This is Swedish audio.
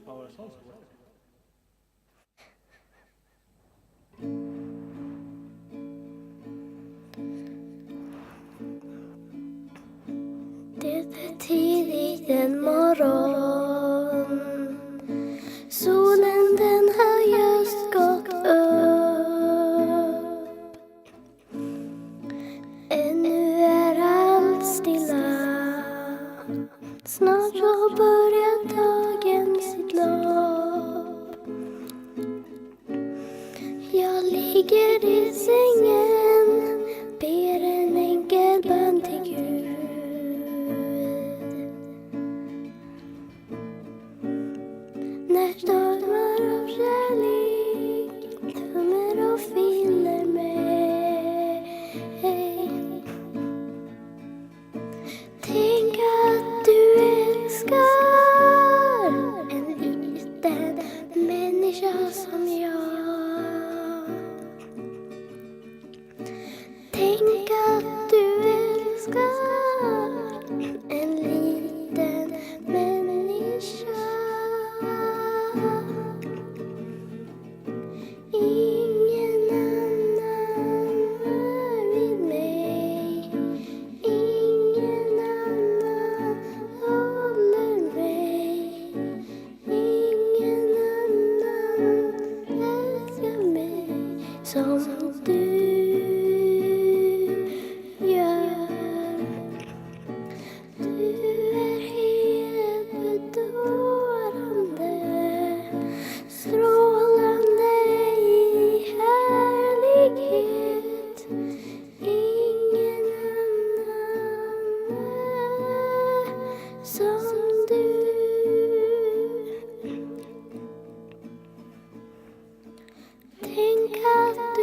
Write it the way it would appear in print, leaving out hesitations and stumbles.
Ja, var det sånt så? Det är tidigt en morgon. Solen den har just gått upp. Ännu är allt stilla. Snart så börjar dagen sitt lopp. Jag ligger i sängen, ber en enkel bön till Gud. När stormar av kärlek tömmer och fyller mig. Tänk att du älskar en liten människa som jag. Tänk att du älskar en liten människa. Ingen annan är vid mig. Ingen annan håller mig. Ingen annan älskar mig som du gör. Du är helt bedårande, strålande i härlighet. Ingen annan är som du. Tänk att